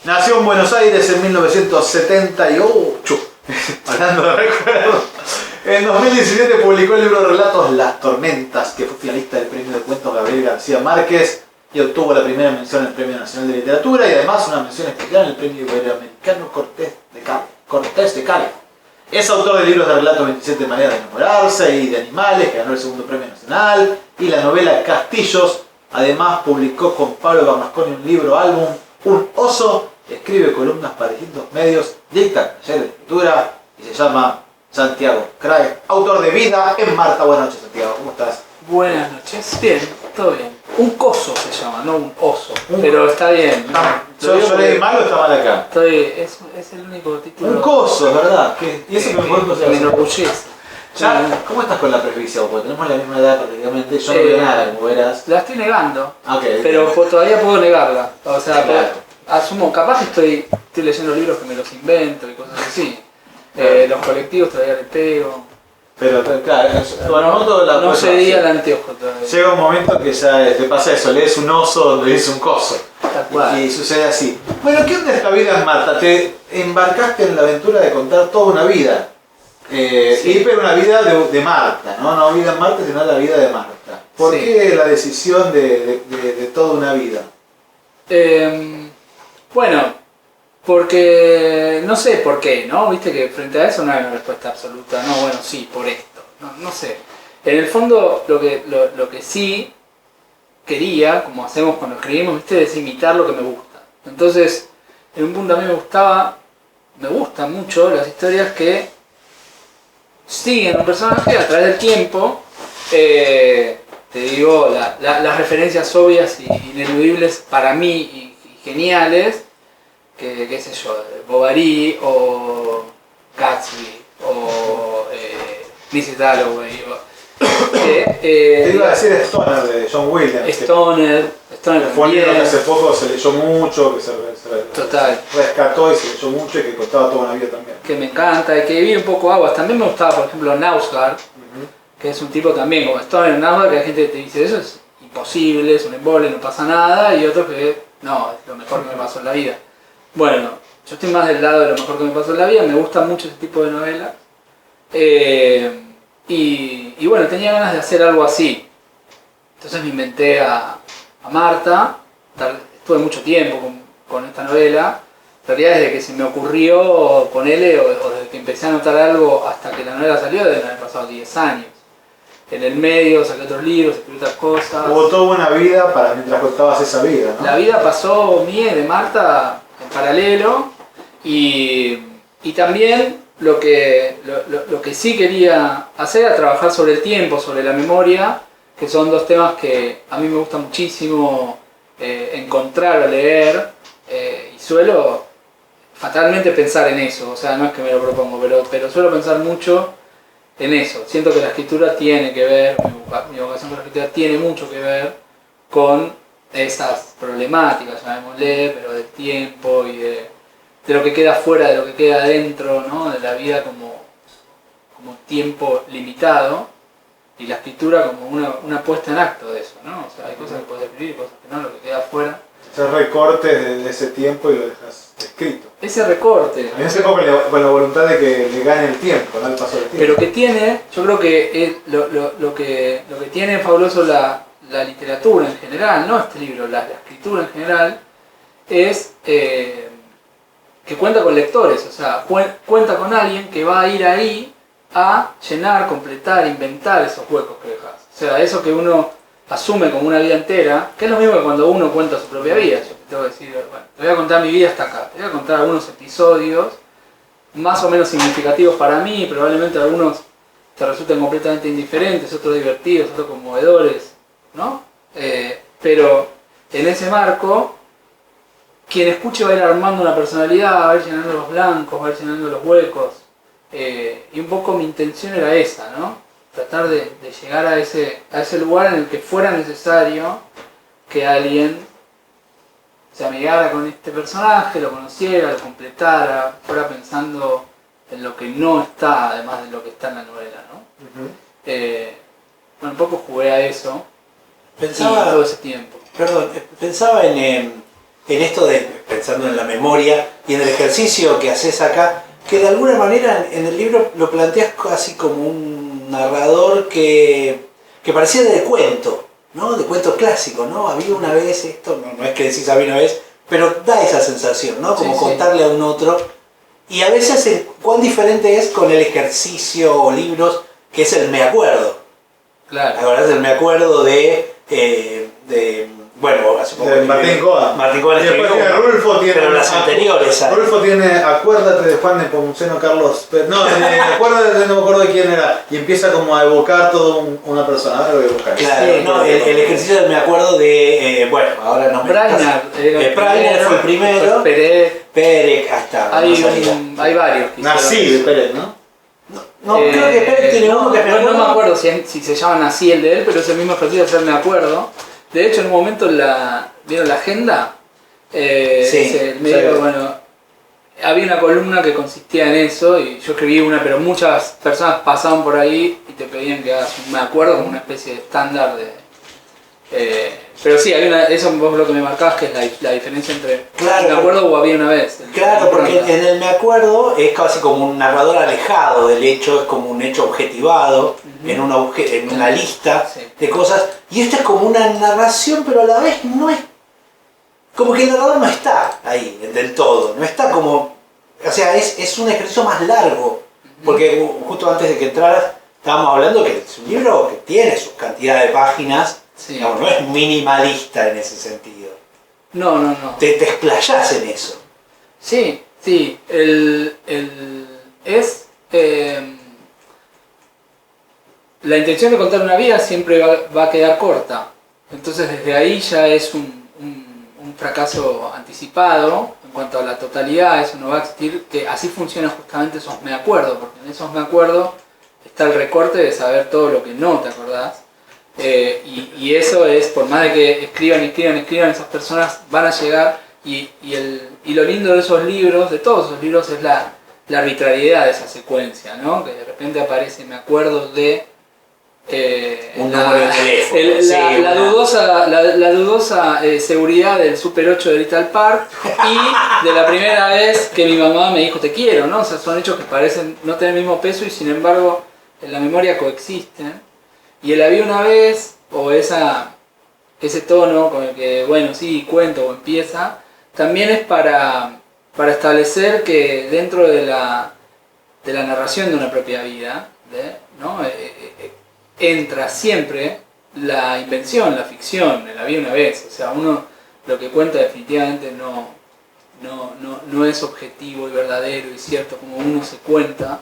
Nació en Buenos Aires en 1978. Hablando de recuerdos. En 2017 publicó el libro Relatos Las Tormentas, que fue finalista del premio de cuentos Gabriel García Márquez y obtuvo la primera mención en el Premio Nacional de Literatura y además una mención especial en el Premio Iberoamericano Cortés de Cali. Es autor de libros de relatos 27 maneras de enamorarse y de animales, que ganó el segundo premio nacional, y la novela Castillos. Además publicó con Pablo Bernasconi un libro álbum, Un oso, escribe columnas para distintos medios, dicta talleres de escritura y se llama Santiago Craig, autor de Vida en Marta. Buenas noches, Santiago, ¿cómo estás? Buenas noches, bien, todo bien. Un coso se llama, no un oso, pero está bien. ¿Yo leí mal o está mal acá? Es el único título. Un coso, es verdad. ¿Y eso que me enorgullece. ¿Cómo estás con la presbicia? Porque tenemos la misma edad prácticamente, yo no veo nada, como verás. La estoy negando, Okay, pero todavía puedo negarla. O sea, claro. asumo, capaz que estoy leyendo libros que me los invento y cosas así. Los colectivos todavía le pego. Pero claro, no cedí al anteojo todavía. Llega un momento que ya te pasa eso, lees un oso donde lees un coso. Y sucede así. Bueno, ¿qué onda esta vida en Marta? Te embarcaste en la aventura de contar toda una vida. Sí. Pero una vida de Marta, ¿no? No vida en Marta, sino la vida de Marta. ¿Por qué la decisión de toda una vida? Bueno, porque no sé por qué, ¿no? Viste que frente a eso no hay una respuesta absoluta. No, bueno, sí, por esto. No sé. En el fondo, lo que sí quería, como hacemos cuando escribimos, ¿viste? Es imitar lo que me gusta. Entonces, en un punto a mí me gustan mucho las historias que siguen un personaje a través del tiempo. Te digo, las referencias obvias y ineludibles para mí y geniales, que qué sé yo, Bovary o Gatsby o Mrs. Dalloway te iba a decir Stoner de John Williams. Stoner fue un libro que hace poco se leyó mucho, que se rescató y se leyó mucho y que contaba toda una vida también. Que me encanta y que vi un poco aguas. También me gustaba, por ejemplo, Knausgaard, que es un tipo también como Stoner, Knausgaard, que la gente te dice eso es imposible, es un embole, no pasa nada, y otros que no, es lo mejor que me pasó en la vida. Bueno, yo estoy más del lado de lo mejor que me pasó en la vida, me gusta mucho ese tipo de novelas. Y bueno, tenía ganas de hacer algo así. Entonces me inventé a Marta, estuve mucho tiempo con esta novela. En realidad desde que se me ocurrió ponerle, o desde que empecé a anotar algo hasta que la novela salió, deben haber pasado 10 años. En el medio saqué otros libros, escribí otras cosas. Hubo toda una vida mientras contabas esa vida, ¿no? La vida pasó mía y de Marta en paralelo y también lo que sí quería hacer era trabajar sobre el tiempo, sobre la memoria, que son dos temas que a mí me gusta muchísimo encontrar o leer y suelo fatalmente pensar en eso, o sea, no es que me lo propongo, pero suelo pensar mucho en eso. Siento que la escritura tiene que ver, mi vocación por la escritura tiene mucho que ver con esas problemáticas, llamémosle, pero del tiempo y de lo que queda fuera, de lo que queda dentro, ¿no? De la vida como tiempo limitado, y la escritura como una puesta en acto de eso, ¿no? O sea, hay cosas que puedes escribir y cosas que no, lo que queda fuera. Ese recorte de ese tiempo y lo dejas escrito. Ese recorte. En ese poco con la voluntad de que le gane el tiempo, no el paso del tiempo. Pero que tiene, yo creo que es lo que tiene fabuloso la literatura en general, no este libro, la escritura en general, es que cuenta con lectores, o sea, cuenta con alguien que va a ir ahí a llenar, completar, inventar esos huecos que dejas. O sea, eso que uno asume como una vida entera, que es lo mismo que cuando uno cuenta su propia vida. Yo te tengo que decir, bueno, te voy a contar mi vida hasta acá, te voy a contar algunos episodios más o menos significativos para mí, probablemente algunos te resulten completamente indiferentes, otros divertidos, otros conmovedores, ¿no? Pero en ese marco, quien escuche va a ir armando una personalidad, va a ir llenando los blancos, va a ir llenando los huecos, y un poco mi intención era esa, ¿no? Tratar de llegar a ese lugar en el que fuera necesario que alguien se amigara con este personaje, lo conociera, lo completara, fuera pensando en lo que no está, además de lo que está en la novela, ¿no? Bueno, un poco jugué a eso Pensaba todo ese tiempo. Perdón, pensaba en esto de pensando en la memoria y en el ejercicio que haces acá, que de alguna manera en el libro lo planteas casi como un narrador que parecía de cuento, ¿no? De cuento clásico, ¿no? Había una vez esto, no es que decís había una vez, pero da esa sensación, ¿no? Como contarle a un otro. Y a veces cuán diferente es con el ejercicio o libros que es el me acuerdo. Claro. Ahora es el me acuerdo bueno, hace poco. De Martín Cohen. Martín Cohen Y después tiene Rulfo, tiene. pero las anteriores. Rulfo tiene Acuérdate de Juan Nepomuceno Carlos. No, acuérdate, no me acuerdo de quién era. Y empieza como a evocar todo una persona. Ahora lo voy a buscar. Claro, Sí, no, el ejercicio del me acuerdo de. Bueno, ahora no me. Prainer fue el primero. Pérez, hasta. Hay varios. Nací de Pérez, ¿no? No, creo que Pérez tiene uno que me acuerdo. No me acuerdo si se llama así el de él, pero es el mismo ejercicio de hacer me acuerdo. De hecho, en un momento ¿vieron la agenda? Bueno, había una columna que consistía en eso y yo escribí una, pero muchas personas pasaban por ahí y te pedían que hagas un me acuerdo como una especie de estándar de... pero sí, eso vos lo que me marcabas que es la diferencia entre claro, me acuerdo o había una vez. Claro, porque en el me acuerdo es casi como un narrador alejado del hecho, es como un hecho objetivado en una lista de cosas, y esta es como una narración, pero a la vez no es, como que el narrador no está ahí del todo, no está como, o sea, es un ejercicio más largo, porque justo antes de que entraras estábamos hablando que es un libro que tiene su cantidad de páginas. Sí. Digamos, no es minimalista en ese sentido. No. Te explayás en eso. Sí. La intención de contar una vida siempre va a quedar corta. Entonces desde ahí ya es un fracaso anticipado en cuanto a la totalidad, eso no va a existir, que así funcionan justamente esos me acuerdo, porque en esos me acuerdo está el recorte de saber todo lo que no te acordás. Y eso es, por más de que escriban, esas personas van a llegar y lo lindo de esos libros, de todos esos libros, es la arbitrariedad de esa secuencia, ¿no? Que de repente aparece, me acuerdo de... un número de teléfono. La dudosa seguridad del Super 8 de Little Park y de la primera vez que mi mamá me dijo te quiero, ¿no? O sea, son hechos que parecen no tener el mismo peso y sin embargo en la memoria coexisten. Y el había una vez, o ese tono con el que, bueno, sí, cuento o empieza, también es para establecer que dentro de la narración de una propia vida, ¿no? Entra siempre la invención, la ficción, el había una vez. O sea, uno lo que cuenta definitivamente no es objetivo y verdadero y cierto como uno se cuenta.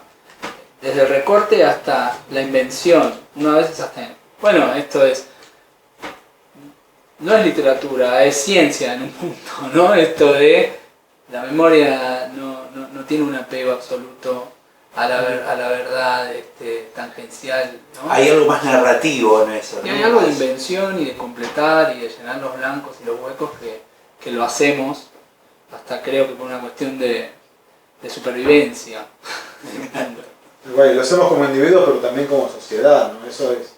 Desde el recorte hasta la invención, una vez hasta... Bueno, esto no es literatura, es ciencia en un punto, ¿no? Esto de la memoria no tiene un apego absoluto a la verdad tangencial, ¿no? Hay algo más narrativo en eso, ¿no? Y hay algo de invención y de completar y de llenar los blancos y los huecos que lo hacemos, hasta creo que por una cuestión de supervivencia. Bueno, lo hacemos como individuos, pero también como sociedad, ¿no? Eso es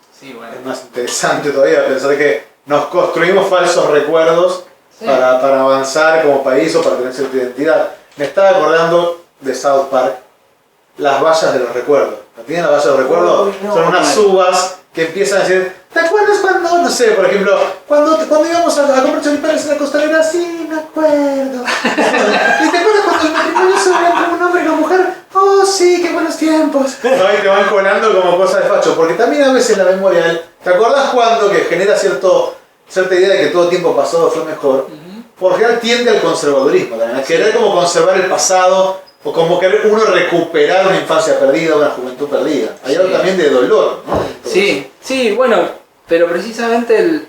más interesante todavía, pensar que nos construimos falsos recuerdos para avanzar como país o para tener cierta identidad. Me estaba acordando de South Park, las vallas de los recuerdos. ¿No tienen las vallas de los recuerdos? Son unas uvas que empiezan a decir, ¿te acuerdas cuando, no sé, por ejemplo, cuando íbamos a comprar choripanes en la costanera? Sí, me acuerdo. ¿Y te acuerdas cuando el matrimonio se veía como un hombre y una mujer? Oh, sí, qué buenos tiempos. No, y te van colando como cosas de facho, porque también a veces la memoria, ¿te acordás cuando que genera cierta idea de que todo tiempo pasado fue mejor? Por general tiende al conservadurismo también, a querer como conservar el pasado, o como querer uno recuperar una infancia perdida, una juventud perdida. Hay algo también de dolor, ¿no? Sí, bueno, pero precisamente,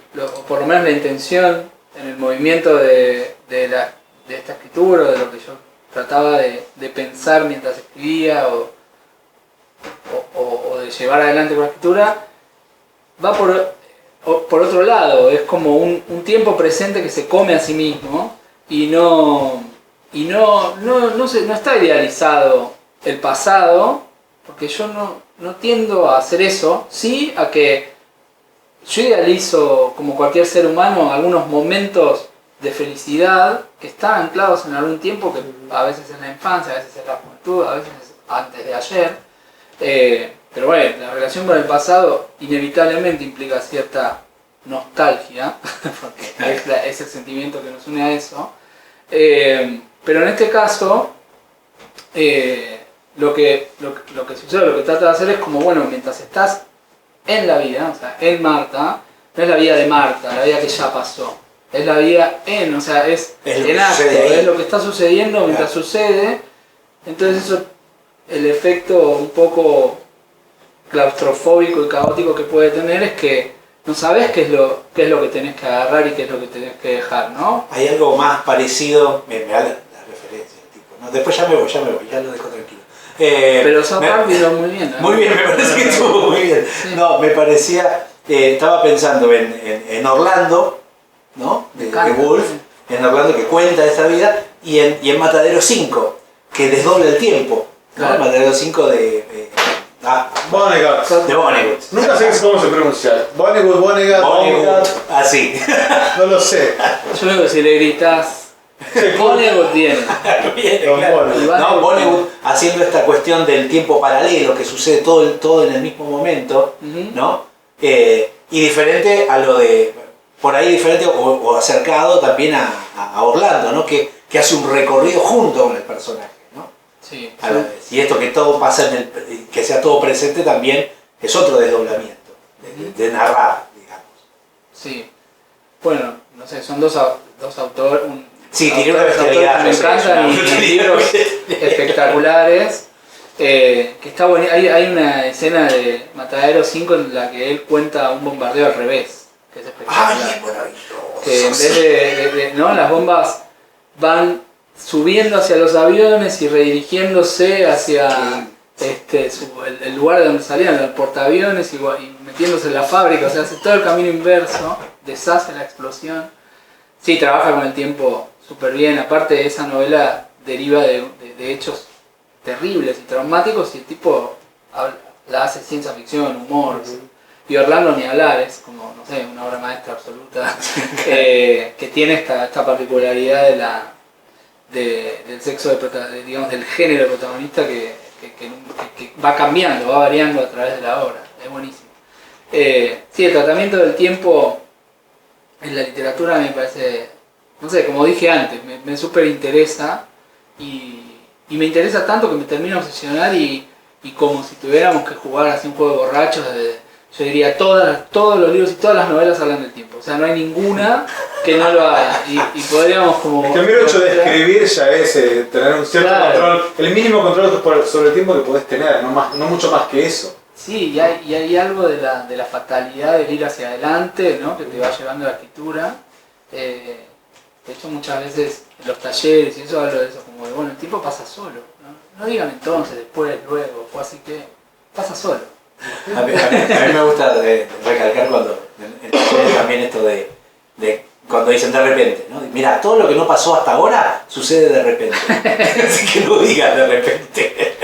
por lo menos la intención en el movimiento de esta escritura, de lo que yo trataba de pensar mientras escribía o de llevar adelante con la escritura, va por otro lado, es como un tiempo presente que se come a sí mismo y no está idealizado el pasado, porque yo no tiendo a hacer eso, sí a que yo idealizo, como cualquier ser humano, algunos momentos de felicidad que están anclados en algún tiempo, que a veces en la infancia, a veces en la juventud, a veces antes de ayer. Pero bueno, la relación con el pasado inevitablemente implica cierta nostalgia, porque es el sentimiento que nos une a eso. Pero en este caso, lo que sucede, lo que trata de hacer es como, bueno, mientras estás en la vida, o sea, en Marta, no es la vida de Marta, la vida que ya pasó. Es la vida o sea, es en acto, es lo que está sucediendo mientras sucede. Entonces eso, el efecto un poco claustrofóbico y caótico que puede tener es que no sabes qué es lo que tenés que agarrar y qué es lo que tenés que dejar, ¿no? Hay algo más parecido, me da la referencia, tipo, ¿no? Después ya me voy, ya lo dejo tranquilo. Pero South Park vino muy bien, ¿no? Muy bien, me parece que estuvo muy bien. Sí. No, me parecía, estaba pensando en Orlando, ¿no? De Wolf, en Orlando que cuenta esa vida, y en Matadero 5, que desdobla el tiempo, ¿no? Claro. Matadero 5 Vonnegut. De Vonnegut. Nunca sé cómo se pronuncia. Vonnegut. Así. No lo sé. Yo creo que si le gritas, Vonnegut viene. Claro. No, Vonnegut haciendo esta cuestión del tiempo paralelo, que sucede todo en el mismo momento, ¿no? Y diferente a lo de, por ahí diferente o acercado también a Orlando, ¿no? Que hace un recorrido junto con el personaje, ¿no? Sí. Y esto que todo pasa que sea todo presente también es otro desdoblamiento de narrar, digamos. Sí. Bueno, no sé, son dos autores. Sí, tiene una bestialidad. Me encantan y libros espectaculares. Que está bueno. Hay una escena de Matadero 5 en la que él cuenta un bombardeo al revés, que es espectacular. ¡Ay, es maravilloso! Que en vez ¿no? Las bombas van subiendo hacia los aviones y redirigiéndose hacia el lugar de donde salían, el portaaviones, y metiéndose en la fábrica, o sea, hace todo el camino inverso, deshace la explosión. Sí, trabaja con el tiempo súper bien, aparte esa novela deriva de hechos terribles y traumáticos, y el tipo la hace ciencia ficción, humor, y Orlando ni hablar, es como, no sé, una obra maestra absoluta, que tiene esta particularidad del sexo, digamos, del género del protagonista que va cambiando, va variando a través de la obra, es buenísimo. Sí, el tratamiento del tiempo en la literatura me parece, no sé, como dije antes, me súper interesa y me interesa tanto que me termina de obsesionar y como si tuviéramos que jugar así un juego de borrachos, yo diría todos los libros y todas las novelas hablan del tiempo, o sea, no hay ninguna que no lo haga y podríamos como... Es que el mero hecho de escribir ya es tener un cierto control, el mínimo control sobre el tiempo que podés tener, no mucho más que eso. Sí, y hay algo de la fatalidad del ir hacia adelante, ¿no? Que te va llevando a la escritura. De hecho, muchas veces en los talleres y eso hablo de eso, como de, bueno, el tiempo pasa solo, no digan entonces, después, luego, fue así que pasa solo. A mí me gusta recalcar cuando en talleres también esto de cuando dicen de repente, ¿no? Mira, todo lo que no pasó hasta ahora sucede de repente. Así que no digas de repente.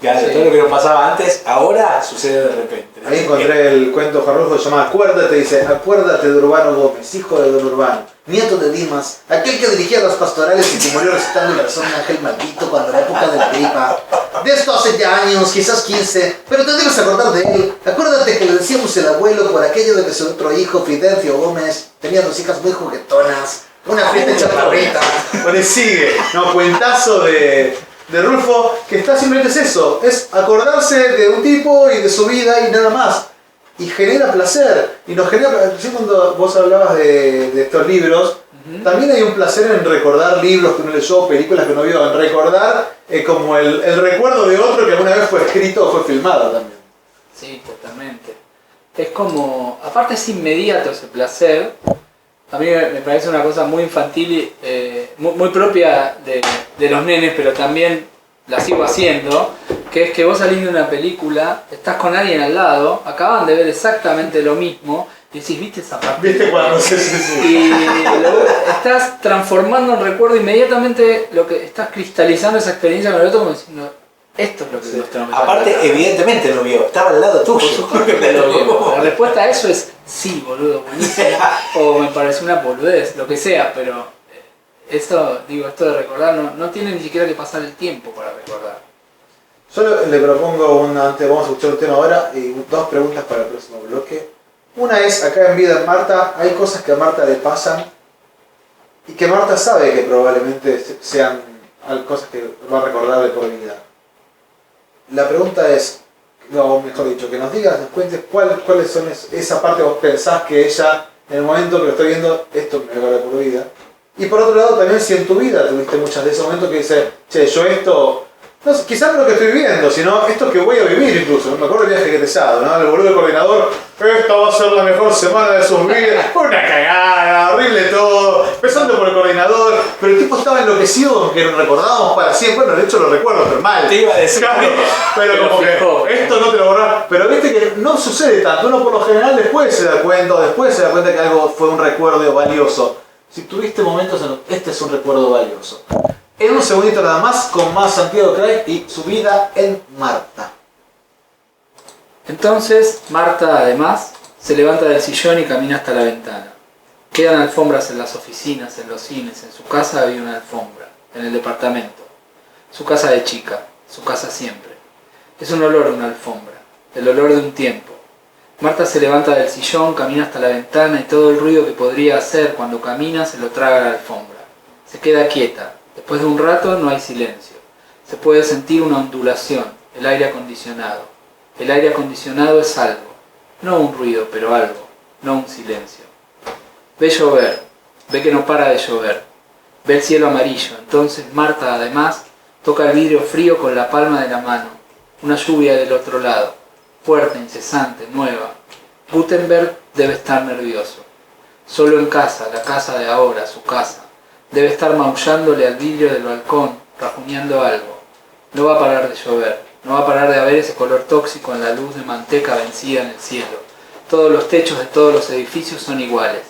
Claro, sí. Todo lo que no pasaba antes, ahora sucede de repente. Ahí encontré el cuento Jarrulfo que se llama Acuérdate, dice, acuérdate de Urbano Gómez, hijo de don Urbano, nieto de Dimas, aquel que dirigía las pastorales y que murió recitando la razón de Ángel Maldito cuando la época de la gripa. De esto hace ya años, quizás 15, pero te debes acordar de él. Acuérdate que le decíamos el abuelo por aquello de que su otro hijo, Fidencio Gómez, tenía dos hijas muy juguetonas, una fiesta hecha favorita. Bueno, sigue, no, cuentazo de Rulfo, que está simplemente es eso, es acordarse de un tipo y de su vida y nada más. Y genera placer, y nos genera placer. Cuando vos hablabas de estos libros, también hay un placer en recordar libros que uno leyó, películas que uno vio, en recordar como el recuerdo de otro que alguna vez fue escrito o fue filmado también. Sí, totalmente. Es como, aparte es inmediato ese placer. A mí me parece una cosa muy infantil, muy propia de los nenes, pero también la sigo haciendo, que es que vos salís de una película, estás con alguien al lado, acaban de ver exactamente lo mismo, y decís, ¿viste esa parte? ¿Viste cuando? Sí. Y estás transformando en recuerdo inmediatamente, lo que estás cristalizando esa experiencia con el otro, como diciendo, Esto es lo que Sí. nos tenemos que Aparte, tratar. evidentemente lo vio, estaba al lado Por tuyo. supuesto que lo vio. La respuesta a eso es sí, boludo, buenísimo. O me parece una boludez, lo que sea, pero esto, digo, esto de recordar no tiene ni siquiera que pasar el tiempo para recordar. Yo le propongo antes vamos a escuchar un tema ahora y dos preguntas para el próximo bloque. Una es, acá en Vida en Marta, hay cosas que a Marta le pasan y que Marta sabe que probablemente sean cosas que va a recordar de por vida. La pregunta es, o mejor dicho, que nos digas, nos cuentes cuáles son esa parte que vos pensás que ella, en el momento que lo estoy viendo, esto me recuerda por vida. Y por otro lado también si en tu vida tuviste muchas de esos momentos que dices, che, yo esto... No, quizás no lo que estoy viviendo, sino esto que voy a vivir incluso. Me acuerdo del viaje egresado, ¿no? El boludo del coordinador, esta va a ser la mejor semana de sus vidas. Una cagada, horrible todo, empezando por el coordinador. Pero el tipo estaba enloquecido, que lo recordábamos para siempre. Bueno, de hecho lo recuerdo, pero mal. Te iba a decir. Claro, pero como que esto no te lo borrás. Pero viste que no sucede tanto. Uno por lo general después se da cuenta, que algo fue un recuerdo valioso. Si tuviste momentos en los que este es un recuerdo valioso. En un segundito nada más, con más Santiago Cray y su vida en Marta. Entonces, Marta, además, se levanta del sillón y camina hasta la ventana. Quedan alfombras en las oficinas, en los cines, en su casa había una alfombra, en el departamento. Su casa de chica, su casa siempre. Es un olor a una alfombra, el olor de un tiempo. Marta se levanta del sillón, camina hasta la ventana y todo el ruido que podría hacer cuando camina se lo traga la alfombra. Se queda quieta. Después de un rato no hay silencio. Se puede sentir una ondulación, el aire acondicionado. El aire acondicionado es algo, no un ruido, pero algo, no un silencio. Ve llover, ve que no para de llover. Ve el cielo amarillo. Entonces Marta, además, toca el vidrio frío con la palma de la mano. Una lluvia del otro lado, fuerte, incesante, nueva. Gutenberg debe estar nervioso. Solo en casa, la casa de ahora, su casa. Debe estar maullándole al vidrio del balcón, rajuñando algo. No va a parar de llover, no va a parar de haber ese color tóxico en la luz de manteca vencida en el cielo. Todos los techos de todos los edificios son iguales.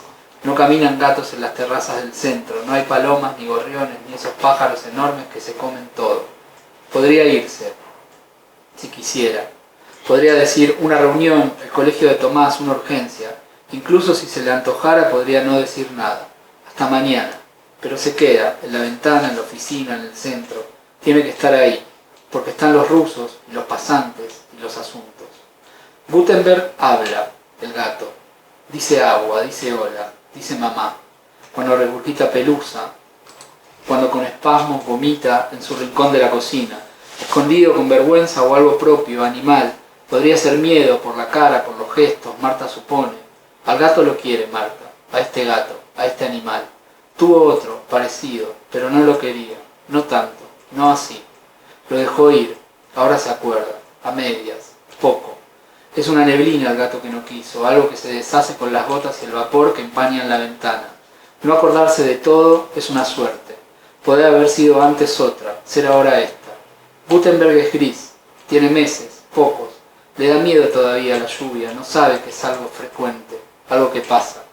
No caminan gatos en las terrazas del centro, no hay palomas ni gorriones ni esos pájaros enormes que se comen todo. Podría irse, si quisiera. Podría decir una reunión, el colegio de Tomás, una urgencia. Incluso si se le antojara podría no decir nada. Hasta mañana. Pero se queda, en la ventana, en la oficina, en el centro. Tiene que estar ahí, porque están los rusos, y los pasantes, y los asuntos. Gutenberg habla, el gato. Dice agua, dice hola, dice mamá. Cuando regurgita pelusa, cuando con espasmos vomita en su rincón de la cocina. Escondido con vergüenza o algo propio, animal. Podría ser miedo por la cara, por los gestos, Marta supone. Al gato lo quiere Marta, a este gato, a este animal. Tuvo otro, parecido, pero no lo quería, no tanto, no así. Lo dejó ir, ahora se acuerda, a medias, poco. Es una neblina el gato que no quiso, algo que se deshace con las gotas y el vapor que empañan la ventana. No acordarse de todo es una suerte. Puede haber sido antes otra, ser ahora esta. Gutenberg es gris, tiene meses, pocos. Le da miedo todavía la lluvia, no sabe que es algo frecuente, algo que pasa.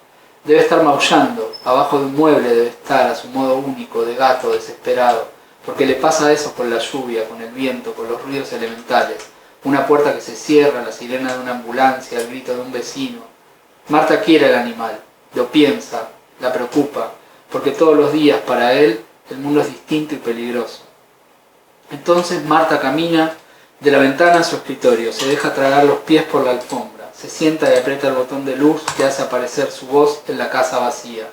Debe estar maullando, abajo de un mueble debe estar a su modo único, de gato desesperado, porque le pasa eso con la lluvia, con el viento, con los ruidos elementales. Una puerta que se cierra, la sirena de una ambulancia, el grito de un vecino. Marta quiere al animal, lo piensa, la preocupa, porque todos los días para él el mundo es distinto y peligroso. Entonces Marta camina de la ventana a su escritorio, se deja tragar los pies por la alfombra. Se sienta y aprieta el botón de luz que hace aparecer su voz en la casa vacía.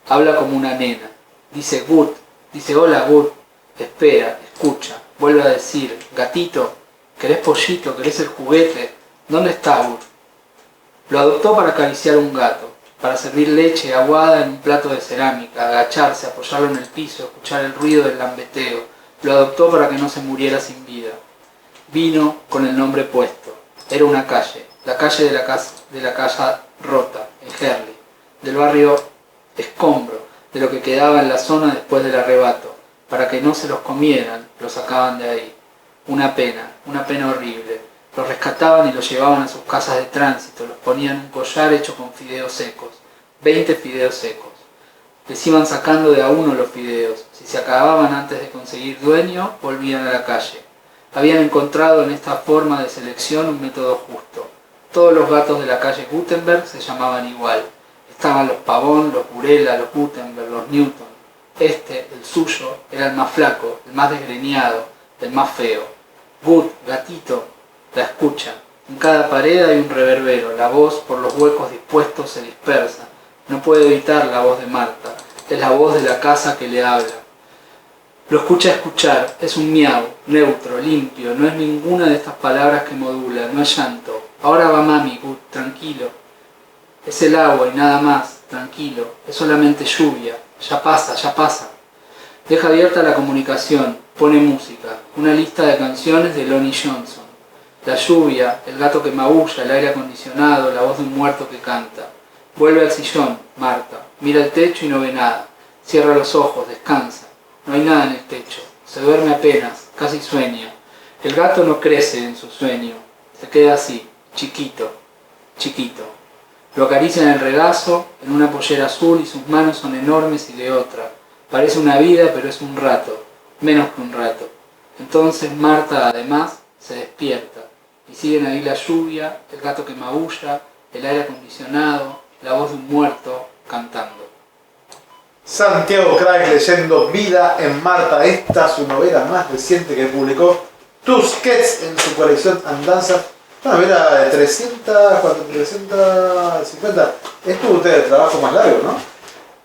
Habla como una nena. Dice Gut, dice hola Gut. Espera, escucha, vuelve a decir, gatito, ¿querés pollito? ¿Querés el juguete? ¿Dónde está Gut? Lo adoptó para acariciar un gato, para servir leche aguada en un plato de cerámica, agacharse, apoyarlo en el piso, escuchar el ruido del lambeteo. Lo adoptó para que no se muriera sin vida. Vino con el nombre puesto. Era una calle. La calle de la casa rota, en Herley, del barrio Escombro, de lo que quedaba en la zona después del arrebato. Para que no se los comieran, los sacaban de ahí. Una pena horrible. Los rescataban y los llevaban a sus casas de tránsito, los ponían en un collar hecho con fideos secos, 20 fideos secos. Les iban sacando de a uno los fideos. Si se acababan antes de conseguir dueño, volvían a la calle. habían encontrado en esta forma de selección un método justo. Todos los gatos de la calle Gutenberg se llamaban igual. Estaban los Pavón, los Burela, los Gutenberg, los Newton. Este, el suyo, era el más flaco, el más desgreñado, el más feo. Gut, gatito, la escucha. En cada pared hay un reverbero, la voz por los huecos dispuestos se dispersa. No puede evitar la voz de Marta, es la voz de la casa que le habla. Lo escucha escuchar, es un miau, neutro, limpio, no es ninguna de estas palabras que modula, no es llanto. Ahora va mami, Gut, tranquilo. Es el agua y nada más, tranquilo, es solamente lluvia, ya pasa, ya pasa. Deja abierta la comunicación, pone música, una lista de canciones de Lonnie Johnson. La lluvia, el gato que maulla, el aire acondicionado, la voz de un muerto que canta. Vuelve al sillón, Marta, mira el techo y no ve nada. Cierra los ojos, descansa. No hay nada en el techo, se duerme apenas, casi sueña. El gato no crece en su sueño, se queda así, chiquito, chiquito. Lo acaricia en el regazo, en una pollera azul y sus manos son enormes y de otra. Parece una vida, pero es un rato, menos que un rato. Entonces Marta, además, se despierta y siguen ahí la lluvia, el gato que maulla, el aire acondicionado, la voz de un muerto cantando. Santiago Craig leyendo Vida en Marta, esta su novela más reciente que publicó Tusquets en su colección Andanzas. Una novela de 350. Es tu trabajo más largo, ¿no?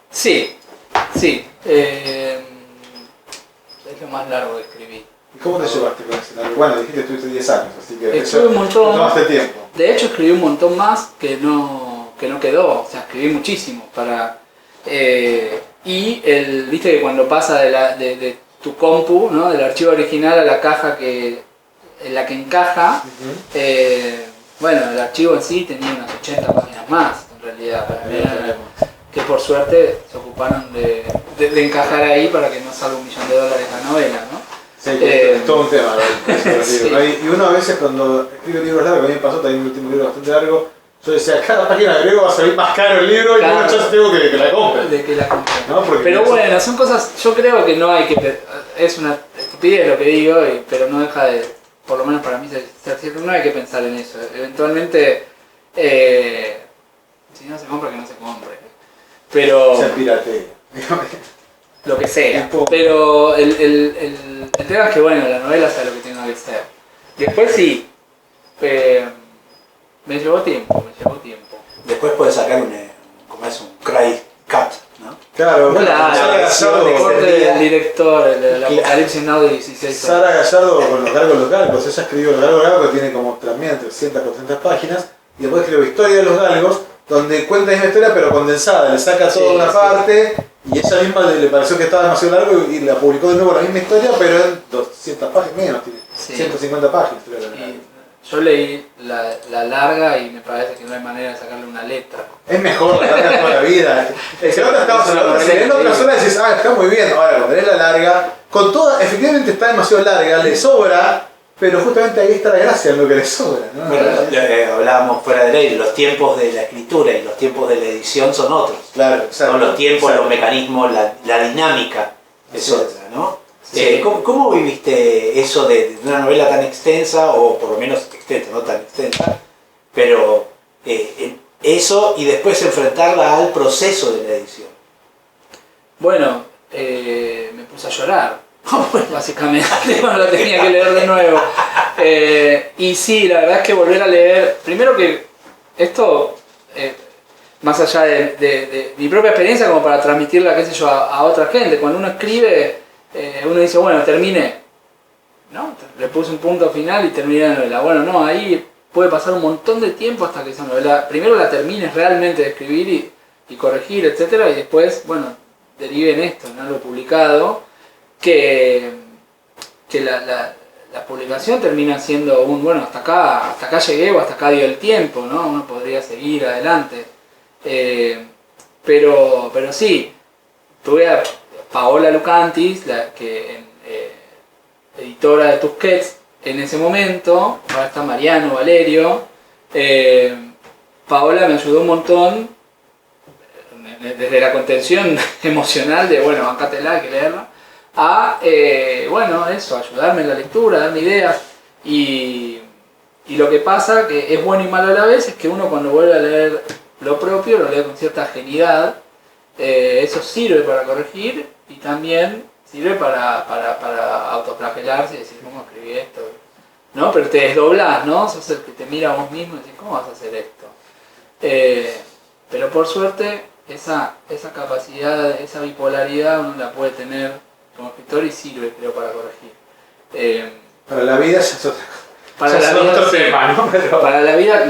Sí, sí. Es lo más largo que escribí. ¿Y cómo te llevaste con ese largo? Bueno, dijiste que estuviste 10 años, así que escribí un montón. Tomaste tiempo. De hecho, escribí un montón más que no quedó. O sea, escribí muchísimo para... y viste que cuando pasa de tu compu, ¿no? Del archivo original a la caja en la que encaja, bueno, el archivo en sí tenía unas 80 páginas más, en realidad, que por suerte se ocuparon de encajar ahí para que no salga $1 millón la novela, ¿no? Sí, es todo un tema, sí. ¿no? Y uno a veces cuando escribe libros largos, a mí me pasó también mi último libro bastante largo, yo decía, cada página de agrego va a salir más caro el libro, claro, y una chance tengo que la compre. De que la compre. ¿No? Pero bueno, son cosas, yo creo que no hay que... Es una estupidez lo que digo, pero no deja de, por lo menos para mí, ser cierto, no hay que pensar en eso. Eventualmente, si no se compra, que no se compre. Pero... Se piratea. Lo que sea. Pero el tema es que, bueno, la novela sabe lo que tenga que ser. Después sí, me llevó tiempo. Después puedes sacar un cry cut, ¿no? Claro, bueno, Sara Gallardo, el corte del director, el Apocalipsis Now de 16 horas. Sara Gallardo con los galgos, ella escribió Los galgos que tiene como también 300 400 páginas, y después escribió Historia de los galgos, donde cuenta la misma historia pero condensada, le saca toda una parte, y ella misma le pareció que estaba demasiado largo y la publicó de nuevo la misma historia, pero en 200 páginas, menos, tiene 150 páginas. Yo leí la larga y me parece que no hay manera de sacarle una letra. Es mejor la larga toda la vida. Si lees la otra sola decís, está muy bien. Ahora, cuando lees la larga, con toda, efectivamente está demasiado larga, le sobra, pero justamente ahí está la gracia en lo que le sobra, ¿no? Bueno, hablábamos fuera de ley, los tiempos de la escritura y los tiempos de la edición son otros. Claro, exacto. ¿No? Los tiempos, exacto. Los mecanismos, la dinámica es Sí. otra, ¿no? Sí. ¿Cómo viviste eso de una novela tan extensa, o por lo menos extensa, no tan extensa, pero eso y después enfrentarla al proceso de la edición? Bueno, me puse a llorar, básicamente, cuando la tenía que leer de nuevo. Y sí, la verdad es que volver a leer, primero que esto, más allá de mi propia experiencia, como para transmitirla, qué sé yo, a otra gente, cuando uno escribe, uno dice, bueno, terminé, ¿no? Le puse un punto final y terminé la novela. Bueno, no, ahí puede pasar un montón de tiempo hasta que esa novela, primero la termines realmente de escribir y corregir, etcétera, y después, bueno, derive en esto, en algo publicado, que la publicación termina siendo un, bueno, hasta acá llegué o hasta acá dio el tiempo, ¿no? Uno podría seguir adelante. Pero sí, tuve a Paola Lucantis, editora de Tusquets en ese momento, ahora está Mariano Valerio. Paola me ayudó un montón desde la contención emocional de, bueno, bancátela, hay que leerla, a, bueno, eso, ayudarme en la lectura, darme ideas. Y lo que pasa, que es bueno y malo a la vez, es que uno cuando vuelve a leer lo propio, lo lee con cierta genialidad. Eso sirve para corregir y también sirve para autoflagelarse y decir, ¿cómo escribí esto? ¿No? Pero te desdoblás, ¿no? Sos el que te mira a vos mismo y decís, ¿cómo vas a hacer esto? Pero por suerte, esa capacidad, esa bipolaridad uno la puede tener como escritor y sirve, creo, para corregir. Para la vida ya es otra cosa. Para ya la vida, otro sí. tema, ¿no? Pero Para la vida,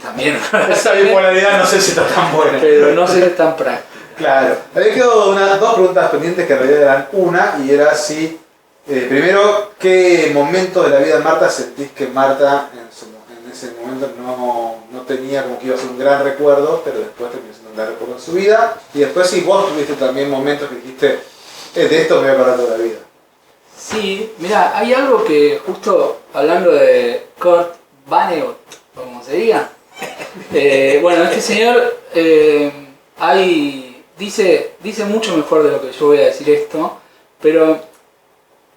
también. esa bipolaridad no sé si está tan buena. Pero no sé si es tan práctica. Claro. Había quedado dos preguntas pendientes que en realidad eran una, y era si, primero, ¿qué momento de la vida de Marta sentís que Marta en ese momento no tenía como que iba a ser un gran recuerdo, pero después terminó siendo un gran recuerdo en su vida? Y después si vos tuviste también momentos que dijiste, de esto me voy a acordar toda la vida. Sí, mira, hay algo que justo hablando de Kurt Vonnegut, o como se diga, bueno, este señor dice mucho mejor de lo que yo voy a decir esto, pero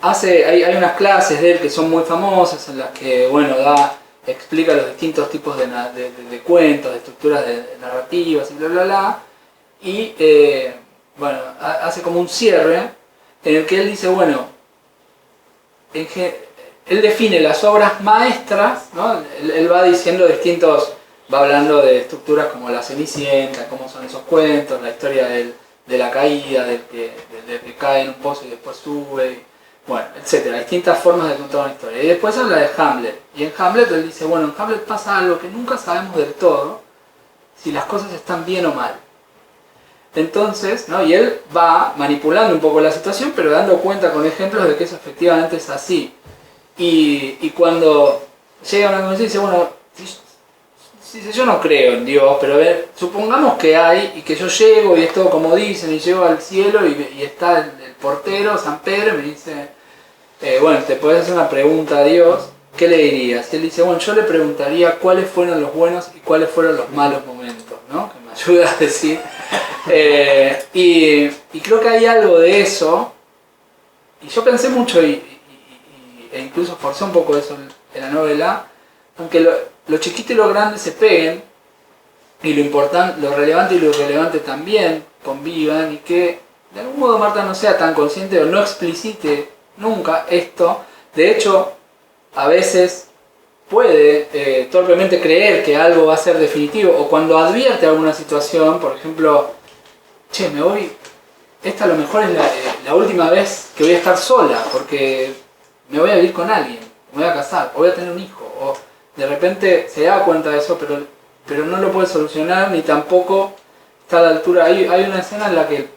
hay unas clases de él que son muy famosas en las que, bueno, explica los distintos tipos de cuentos, de estructuras de narrativas y bla bla bla, y bueno, hace como un cierre en el que él dice, bueno, él define las obras maestras, ¿no? Él va diciendo va hablando de estructuras como la Cenicienta, cómo son esos cuentos, la historia de la caída, del que cae en un pozo y después sube, bueno, etcétera, distintas formas de contar una historia. Y después habla de Hamlet, y en Hamlet él dice, bueno, en Hamlet pasa algo que nunca sabemos del todo, si las cosas están bien o mal. Entonces, ¿no? Y él va manipulando un poco la situación, pero dando cuenta con ejemplos de que eso efectivamente es así. Y cuando llega a una conclusión dice, bueno, si yo no creo en Dios, pero supongamos que hay, y que yo llego y es todo como dicen, y llego al cielo y está el portero, San Pedro, y me dice, bueno, te puedes hacer una pregunta a Dios, ¿qué le dirías? Y él dice, bueno, yo le preguntaría cuáles fueron los buenos y cuáles fueron los malos momentos, ¿no? Que me ayuda a decir. Y creo que hay algo de eso, y yo pensé mucho e incluso forcé un poco eso en la novela, aunque lo chiquito y lo grande se peguen, y lo relevante y lo irrelevante también convivan, y que de algún modo Marta no sea tan consciente o no explicite nunca esto. De hecho, a veces puede torpemente creer que algo va a ser definitivo, o cuando advierte alguna situación, por ejemplo, che, me voy, esta a lo mejor es la última vez que voy a estar sola, porque me voy a vivir con alguien, me voy a casar, o voy a tener un hijo, o de repente se da cuenta de eso, pero no lo puede solucionar, ni tampoco está a la altura. Hay una escena en la que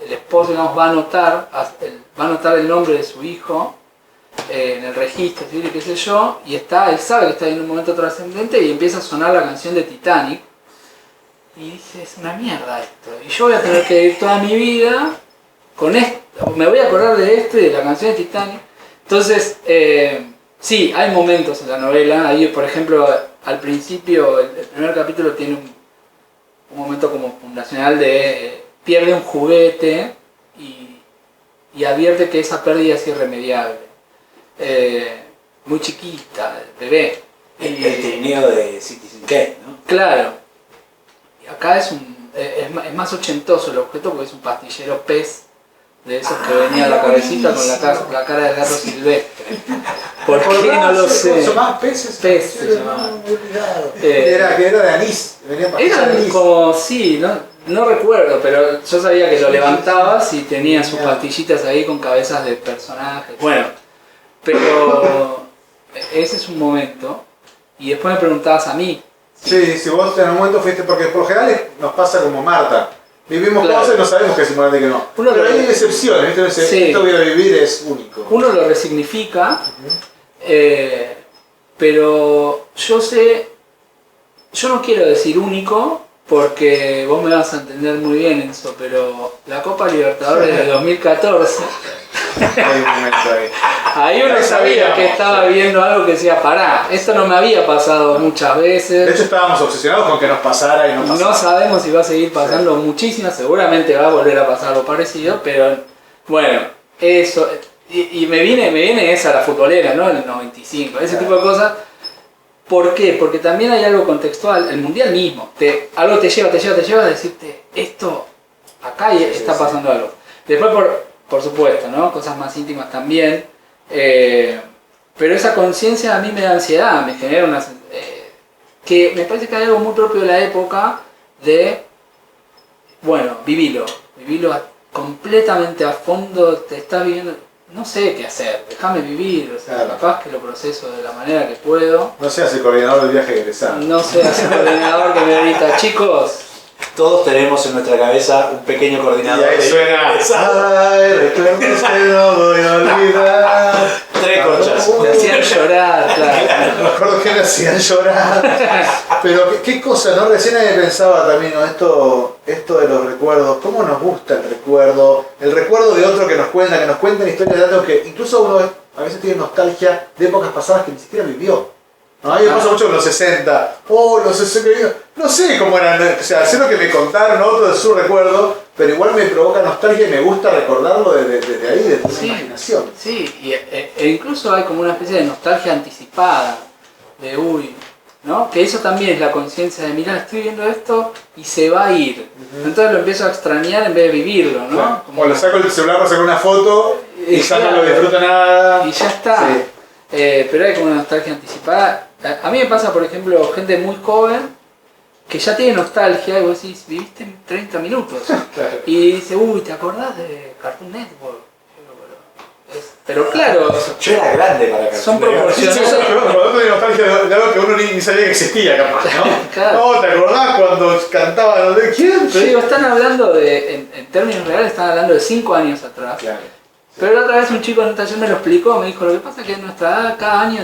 el esposo, digamos, va a anotar el nombre de su hijo en el registro civil, qué sé yo, y él sabe que está en un momento trascendente y empieza a sonar la canción de Titanic, y dice, es una mierda esto, y yo voy a tener que vivir toda mi vida con esto, me voy a acordar de esto y de la canción de Titanic. Entonces, sí, hay momentos en la novela, ahí por ejemplo, al principio, el primer capítulo tiene un momento como fundacional de pierde un juguete y advierte que esa pérdida es irremediable. Muy chiquita, bebé. El trineo de Citizen Kane, ¿no? Claro. Y acá es más ochentoso el objeto porque es un pastillero pez, de esos que venía a la cabecita con la cara del gato silvestre. ¿Por qué? No lo sé. ¿Se llamaban peces? Pez se llamaba. Era de anís. Eran como, sí, no recuerdo, pero yo sabía que lo levantabas y tenía sus pastillitas ahí con cabezas de personajes. Bueno, pero ese es un momento. Y después me preguntabas a mí. Sí, si vos en un momento fuiste, porque por lo general nos pasa como Marta. Vivimos cosas y no sabemos qué es importante y qué no. Pero hay excepciones, ¿viste? Sí. Esto voy a vivir es único. Uno lo resignifica, pero yo no quiero decir único, porque vos me vas a entender muy bien eso, pero la Copa Libertadores de 2014, Hay un momento ahí. ahí uno sabía que estaba viendo algo que decía, pará, esto no me había pasado muchas veces. De hecho estábamos obsesionados con que nos pasara y no pasara. No sabemos si va a seguir pasando muchísimas, seguramente va a volver a pasar algo parecido, pero Bueno, eso. Y me viene esa, la futbolera, ¿no? El 95, ese tipo de cosas. ¿Por qué? Porque también hay algo contextual, el mundial mismo. Algo te lleva a decirte, esto, acá está pasando algo. Después, por supuesto, ¿no? Cosas más íntimas también. Pero esa conciencia a mí me da ansiedad, me genera una... que me parece que hay algo muy propio de la época de... Bueno, vivilo completamente a fondo, te estás viviendo... No sé qué hacer, déjame vivir, o sea, claro. capaz que lo proceso de la manera que puedo. No seas el coordinador del viaje egresado. No seas el coordinador que me grita, chicos. Todos tenemos en nuestra cabeza un pequeño Y coordinador. ahí suena. Ay, recuerdos que no voy a olvidar. 3 conchas. Me hacían llorar, claro. Me acuerdo que me hacían llorar. Pero qué cosa, ¿no? Recién pensaba también, ¿no? Esto de los recuerdos, cómo nos gusta el recuerdo de otro que nos cuentan historias de datos que incluso uno a veces tiene nostalgia de épocas pasadas que ni siquiera vivió. ¿No? A mí me pasa mucho con los 60. Los 60, no sé cómo eran, o sea, sé lo que me contaron, otro de su recuerdo, pero igual me provoca nostalgia y me gusta recordarlo desde ahí, desde Sí, la imaginación. Sí, e incluso hay como una especie de nostalgia anticipada, de uy, ¿no? Que eso también es la conciencia de, mirá, estoy viendo esto y se va a ir. Entonces lo empiezo a extrañar en vez de vivirlo, ¿no? Claro. Como- O lo saco el celular para sacar una foto y ya no lo disfruto nada. Y ya está. Sí. Pero hay como una nostalgia anticipada. A mí me pasa, por ejemplo, gente muy joven que ya tiene nostalgia y vos decís, viviste en 30 minutos. Claro. Y dice, uy, ¿te acordás de Cartoon Network? Pero claro, Yo era grande para acá. son Sí, sí, proporcionales. cuando tengo nostalgia de algo que uno ni sabía que existía, capaz, ¿no? Claro. No, ¿te acordás cuando cantaban? ¿De quién? Pero digo, están hablando de, en términos reales, están hablando de 5 años atrás. Claro. Pero la otra vez un chico en natación me lo explicó, me dijo, lo que pasa es que nuestra edad cada año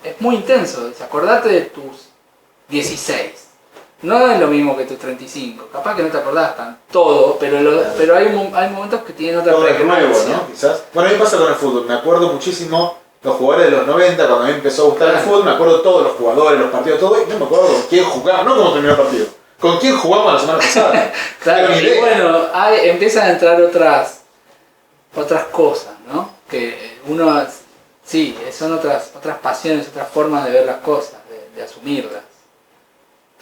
es muy intenso. Dice, acordate de tus 16. No es lo mismo que tus 35. Capaz que no te acordás tan todo, pero hay momentos que tienen otra Todo es nuevo, frecuencia. ¿no? Quizás. Bueno, a mí me pasa con el fútbol. Me acuerdo muchísimo los jugadores de los 90, cuando a mí empezó a gustar el fútbol, me acuerdo todos los jugadores, los partidos, todo, y no me acuerdo con quién jugaba, no cómo terminó el partido. ¿Con quién jugamos la semana pasada? Claro, No tengo ni y idea. bueno, empiezan a entrar otras cosas, ¿no? Que uno, sí, son otras pasiones, otras formas de ver las cosas, de asumirlas.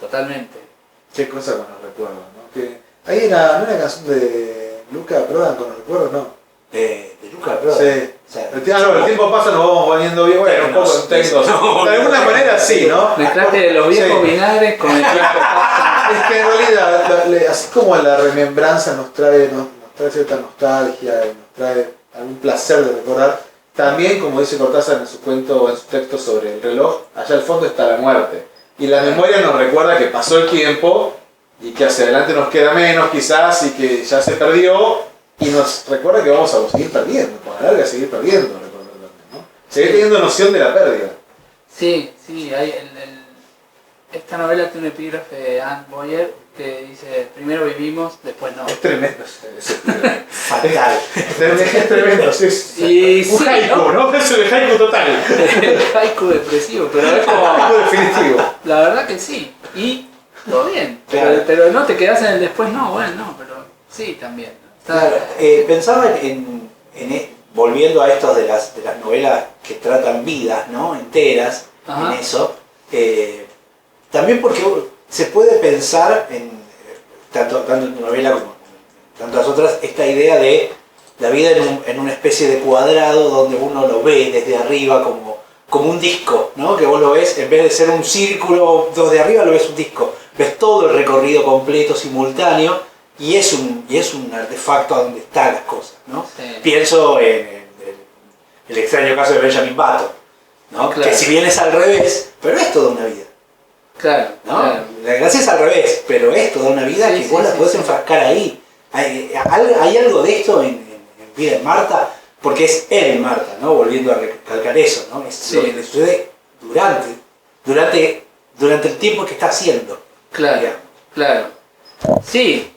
Totalmente. Qué cosa con los recuerdos, ¿no? Que ahí era, no era la canción de Luca Prodan con los recuerdos, ¿no. De Lucas, bro. Sí. O sea, El tiempo pasa, nos vamos poniendo bien, bueno, un poco en técnicos. De alguna manera sí, ¿no? Mezclaste los viejos Sí. vinagres con el tiempo pasa. Es que en realidad, así como la remembranza nos trae cierta nostalgia, y nos trae algún placer de recordar, también, como dice Cortázar en su cuento o en su texto sobre el reloj, allá al fondo está la muerte. Y la memoria nos recuerda que pasó el tiempo y que hacia adelante nos queda menos quizás y que ya se perdió y nos recuerda que vamos a seguir perdiendo, por la larga seguir perdiendo, ¿no? Seguir teniendo noción de la pérdida. Sí, hay esta novela tiene un epígrafe de Anne Boyer que dice, primero vivimos, después no. Es tremendo. fatal. Es tremendo, sí. Es Y un sí, haiku, ¿no? Es el haiku total. El haiku depresivo, pero es como... Haiku definitivo. La verdad que sí, y todo bien, Claro. pero no te quedas en el después, no, bueno, no, pero sí también. Claro, pensaba volviendo a estos de las novelas que tratan vidas, ¿no? Enteras, Ajá. en eso. También porque se puede pensar tanto en tu novela como en tantas otras, esta idea de la vida en una especie de cuadrado donde uno lo ve desde arriba como un disco, ¿no? Que vos lo ves, en vez de ser un círculo, desde arriba lo ves un disco. Ves todo el recorrido completo, simultáneo, y es un artefacto a donde están las cosas, ¿no? Sí. Pienso en el extraño caso de Benjamin Button, ¿no? Claro. Que si bien es al revés, pero es toda una vida, Claro, ¿no? claro. La gracia es al revés, pero es toda una vida Sí, que sí, vos la sí, podés sí. enfrascar ahí. ¿Hay algo de esto en Vida en Marta? Porque es él en Marta, ¿no? Volviendo a recalcar eso, ¿no? Es Sí. lo que le sucede durante el tiempo que está haciendo. Claro, digamos. claro. Sí.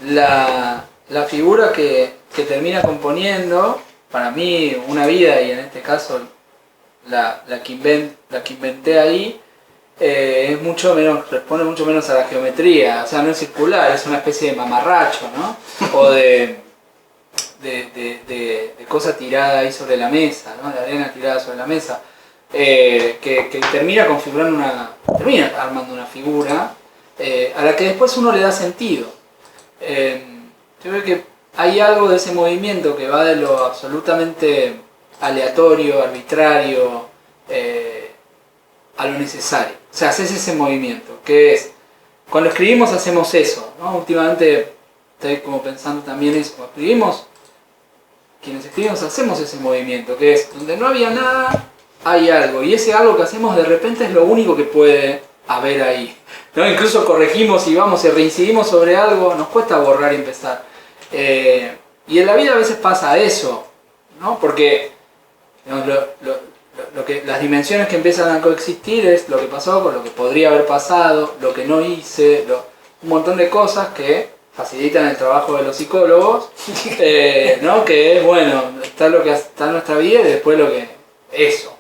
La figura que termina componiendo, para mí, una vida, y en este caso la que inventé ahí, es mucho menos, responde mucho menos a la geometría, o sea, no es circular, es una especie de mamarracho, ¿no? O de de cosa tirada ahí sobre la mesa, ¿no? De arena tirada sobre la mesa, que termina termina armando una figura a la que después uno le da sentido. Yo creo que hay algo de ese movimiento que va de lo absolutamente aleatorio, arbitrario, a lo necesario. O sea, haces ese movimiento, que es, cuando escribimos hacemos eso, ¿no? Últimamente estoy como pensando también eso, cuando escribimos, quienes escribimos hacemos ese movimiento, que es, donde no había nada, hay algo, y ese algo que hacemos de repente es lo único que puede haber ahí, ¿no? Incluso corregimos y vamos y reincidimos sobre algo, nos cuesta borrar y empezar. Y en la vida a veces pasa eso, ¿no? Porque digamos, las dimensiones que empiezan a coexistir es lo que pasó con lo que podría haber pasado, lo que no hice, un montón de cosas que facilitan el trabajo de los psicólogos, ¿no? Que es, bueno, está lo que está en nuestra vida y después lo que... eso.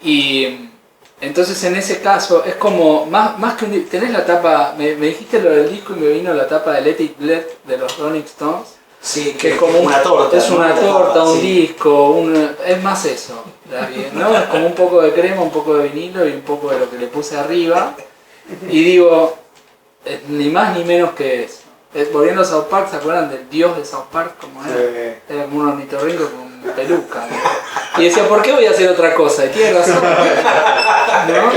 Y entonces en ese caso es como, más que un... Tenés la tapa, me dijiste lo del disco y me vino la tapa de Let It Bleed de los Rolling Stones. Sí, que es como una torta. Es una torta, un disco, es más eso, ¿no? Es como un poco de crema, un poco de vinilo y un poco de lo que le puse arriba. Y digo, ni más ni menos que eso. Volviendo a South Park, ¿se acuerdan del dios de South Park? Como era, era como un ornitorrinco con peluca, ¿no? Y decía, ¿por qué voy a hacer otra cosa? Y tiene razón, ¿no?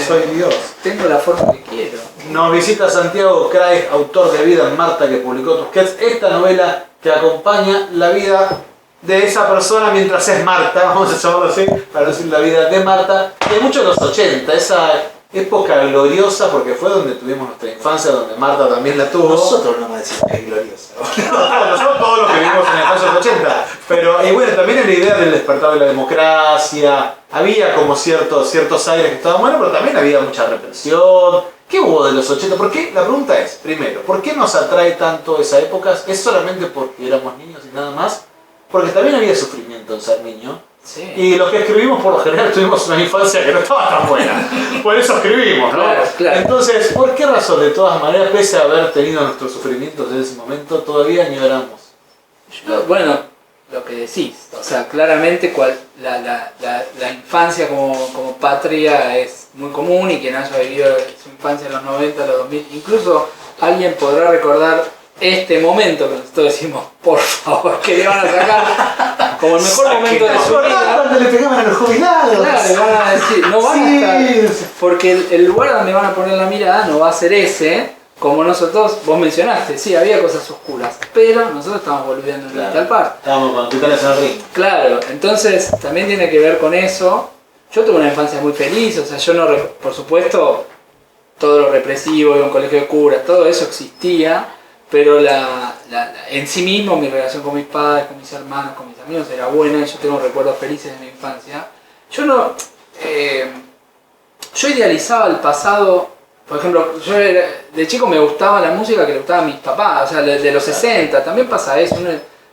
Soy Dios. Tengo la forma que quiero. Nos visita Santiago Craig, autor de Vida en Marta, que publicó Tusquets, esta novela que acompaña la vida de esa persona mientras es Marta, vamos a llamarlo así, para decir la vida de Marta, de muchos de los 80, esa época gloriosa, porque fue donde tuvimos nuestra infancia, donde Marta también la tuvo. Nosotros no me decimos que es gloriosa. Nosotros todos los que vivimos en la infancia de los 80, pero y bueno, también en la idea del despertar de la democracia, había como ciertos aires que estaban buenos, pero también había mucha represión. ¿Qué hubo de los 80? ¿Por qué? La pregunta es, primero, ¿por qué nos atrae tanto esa época? ¿Es solamente porque éramos niños y nada más? Porque también había sufrimiento en ser niño. Sí. Y los que escribimos por lo general tuvimos una infancia que no estaba tan buena. Por eso escribimos, ¿no? Claro, claro. Entonces, ¿por qué razón de todas maneras, pese a haber tenido nuestros sufrimientos en ese momento, todavía añoramos? Bueno, lo que decís, o sea, claramente la infancia como patria es muy común y quien haya vivido su infancia en los 90, los 2000, incluso alguien podrá recordar este momento que nosotros decimos, por favor, que le van a sacar como el mejor momento de su vida. Cuando le pegaban a los jubilados. Claro, le van a decir, no van a estar, porque el lugar donde van a poner la mirada no va a ser ese, como nosotros, vos mencionaste, sí, había cosas oscuras, pero nosotros estamos volviendo en el Park. Estábamos con tutales en el ring. Claro, entonces también tiene que ver con eso. Yo tuve una infancia muy feliz, o sea, yo no, por supuesto, todo lo represivo, iba a un colegio de curas, todo eso existía, pero en sí mismo mi relación con mis padres, con mis hermanos, con mis amigos era buena y yo tengo recuerdos felices de mi infancia. Yo idealizaba el pasado, por ejemplo, de chico me gustaba la música que le gustaba a mis papás, o sea, de los 60, también pasa eso,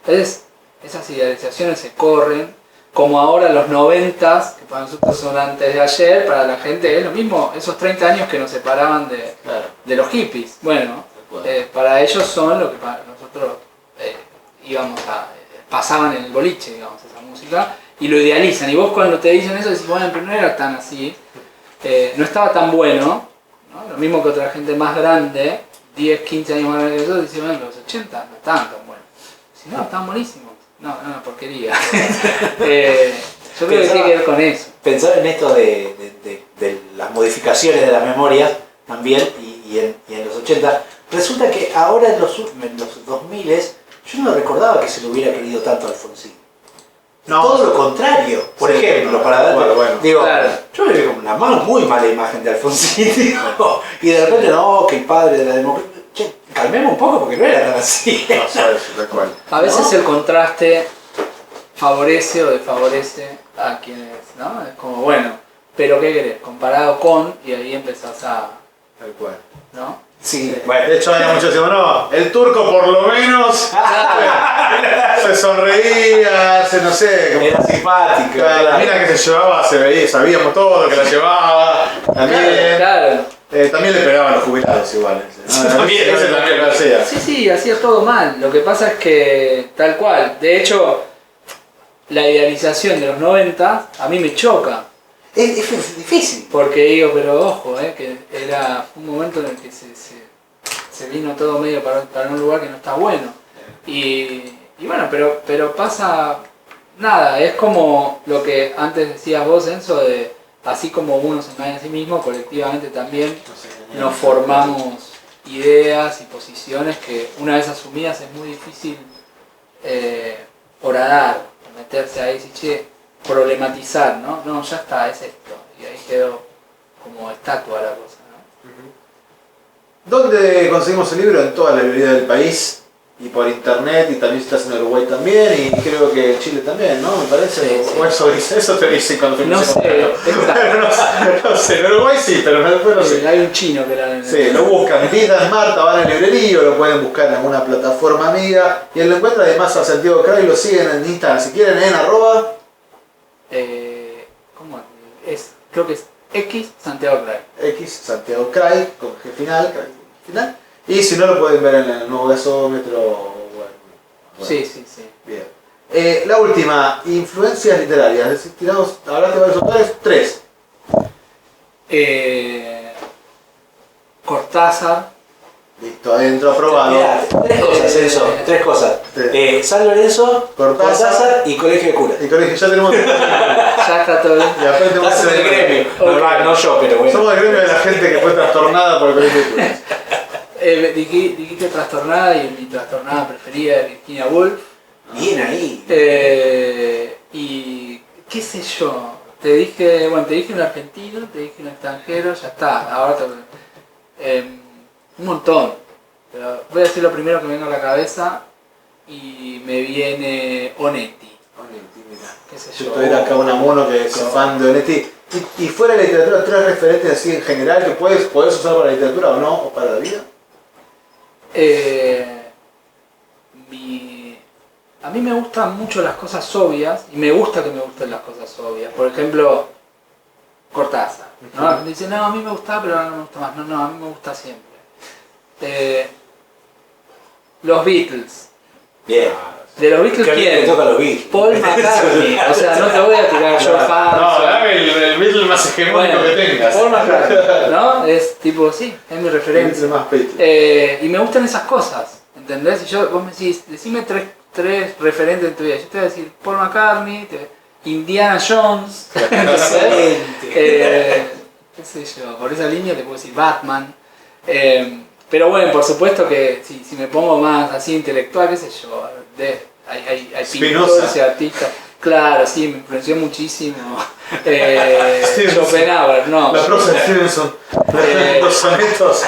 esas idealizaciones se corren, como ahora los 90, que para nosotros son antes de ayer, para la gente es lo mismo, esos 30 años que nos separaban de los hippies. Bueno, para ellos son lo que para nosotros pasaban en el boliche, digamos, esa música, y lo idealizan. Y vos cuando te dicen eso decís, bueno, pero no era tan así, no estaba tan bueno, ¿no? Lo mismo que otra gente más grande, 10, 15 años más grande que nosotros, dicen, bueno, los 80 no estaban tan buenos. Si no, estaban buenísimos. No, porquería. Yo creo que tiene que ver con eso. Pensar en esto de las modificaciones de las memorias también y en los 80. Resulta que ahora en los 2000 yo no recordaba que se le hubiera querido tanto a Alfonsín. No, todo lo contrario. Por ejemplo, para dar, digo, claro. Yo me vi como una muy mala imagen de Alfonsín, digo, y de repente no, que el padre de la democracia. Che, calmemos un poco porque no era tan así. No, sabes, tal cual. A veces el contraste favorece o desfavorece a quienes, ¿no? Es como, bueno, pero ¿qué querés? Comparado con, y ahí empezás a... Tal cual. ¿No? Sí. Bueno, de hecho había muchos que decían, no, el turco por lo menos se sonreía, no sé, como era simpático. La mina que se llevaba, se veía, sabíamos todo que la llevaba también. Claro. También le pegaban a los jubilados igual. Ese, ¿no? También, ese también lo hacía. Sí, hacía todo mal. Lo que pasa es que, tal cual, de hecho, la idealización de los 90 a mí me choca. Es difícil. Porque digo, pero ojo, que era un momento en el que se vino todo medio para un lugar que no está bueno. Y bueno, pero pasa nada, es como lo que antes decías vos, Enzo, de así como uno se engaña a sí mismo, colectivamente también nos formamos ideas y posiciones que una vez asumidas es muy difícil horadar, meterse ahí y decir, che, problematizar, ¿no? No, ya está, es esto. Y ahí quedó como estatua la cosa, ¿no? ¿Dónde conseguimos el libro? En todas las librerías del país y por internet, y también estás en Uruguay también, y creo que en Chile también, ¿no? Me parece. Sí, o eso te dice cuando No sé, no sé, en Uruguay sí, pero no sé. hay un chino que era en Sí, lo buscan, Vida en Marta, van a la librería, o lo pueden buscar en alguna plataforma amiga, y él lo encuentra. Además a Santiago Cray lo siguen en Instagram, si quieren, en @ ¿cómo es? Creo que es X Santiago Cray. X Santiago Cray, con G final, Cray final. Y si no, lo pueden ver en el nuevo gasómetro. Bueno, Sí. bien. La última, influencias literarias. Es decir, tiramos, hablaste de varios autores, 3. Cortázar. Listo, adentro, aprobado. Mirá, 3 cosas, Enzo, 3 cosas. San Lorenzo, Cortázar y Colegio de Curas. Y colegio, ya tenemos. Ya está todo bien. Y aparte Estás en el gremio. Ok. No yo, pero bueno. Somos el gremio de la gente que fue trastornada por el colegio de curas. Dijiste trastornada y mi trastornada preferida es Virginia Woolf. Bien ahí. Y qué sé yo, te dije un argentino, te dije un extranjero, ya está, ahora un montón. Pero voy a decir lo primero que me venga a la cabeza y me viene Onetti. Onetti, mira. Qué sé Si yo. tuviera acá un mono que es fan de Onetti. Y fuera de la literatura, 3 referentes así en general que puedes usar para la literatura o no, o para la vida. A mí me gustan mucho las cosas obvias y me gusta que me gusten las cosas obvias. Por ejemplo, Cortázar, ¿no? Dice, no, a mí me gustaba pero ahora no me gusta más. No, a mí me gusta siempre. Los Beatles. Bien. ¿De los Beatles Que quién? me toca los Beatles. Paul McCartney. O sea, no te voy a tirar George Harrison. dame el Beatle más hegemónico Bueno, que tengas. Paul McCartney, ¿no? Es tipo, sí, es mi El referencia. más Beatle. Y me gustan esas cosas, ¿entendés? Y vos me decís, decime tres referentes en tu vida. Yo te voy a decir Paul McCartney, Indiana Jones, ¿entendés? Qué sé yo, por esa línea te puedo decir Batman. Pero bueno, por supuesto que si me pongo más así intelectual, qué sé yo, hay pintores y artistas. Claro, sí, me influenció muchísimo. Schopenhauer, no. La prosa de Stevenson, los sonetos.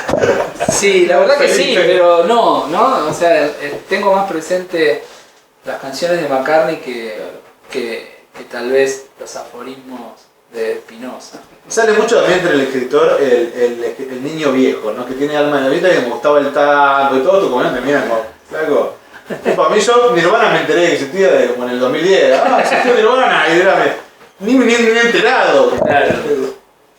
Sí, la verdad que sí, pero no, o sea, tengo más presente las canciones de McCartney que tal vez los aforismos de Spinoza. Sale mucho también entre el escritor el niño viejo, ¿no? Que tiene alma en la vida y me gustaba el tango y todo, tu comunidad te mira como, flaco. Para mí yo, Nirvana me enteré que existía como en el 2010. Existió Nirvana y era ni enterado. Claro.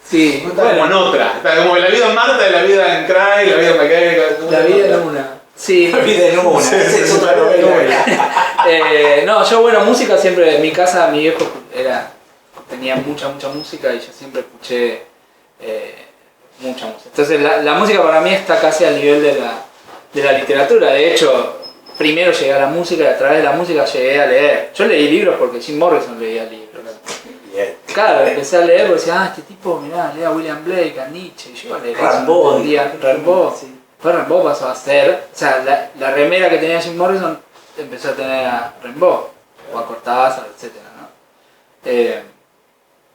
Sí, No estaba como en otra. Estaba como en la vida en Marta, la vida en Cry, la vida en McKay. La vida en una. Sí. La vida en una. Sí, Esa es sí, otra la vida en novela. No, yo bueno, música siempre, en mi casa mi viejo tenía mucha música y yo siempre escuché mucha música. Entonces la música para mí está casi al nivel de la literatura. De hecho, primero llegué a la música y a través de la música llegué a leer. Yo leí libros porque Jim Morrison leía libros. Bien. Claro, empecé a leer porque decía, este tipo, mirá, lea a William Blake, a Nietzsche, y yo iba a leer Rimbaud. Rimbaud. Después Rimbaud pasó a ser, o sea, la remera que tenía Jim Morrison empezó a tener a Rimbaud, o a Cortázar, etc. ¿no?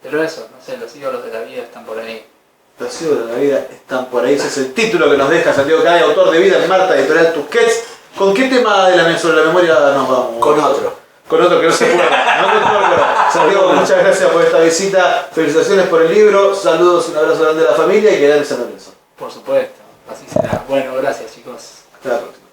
Pero eso, no sé, los ídolos de la vida están por ahí. Los ídolos de la vida están por ahí. Ese es el título que nos deja Santiago Cray, autor de Vida en Marta, editorial Tusquets. ¿Con qué tema sobre la memoria nos vamos? Con otro. Con otro que no se pueda. Santiago, muchas gracias por esta visita. Felicitaciones por el libro. Saludos, un abrazo grande a la familia y que gane San Lorenzo. Por supuesto, así será. Bueno, gracias chicos. Hasta la próxima.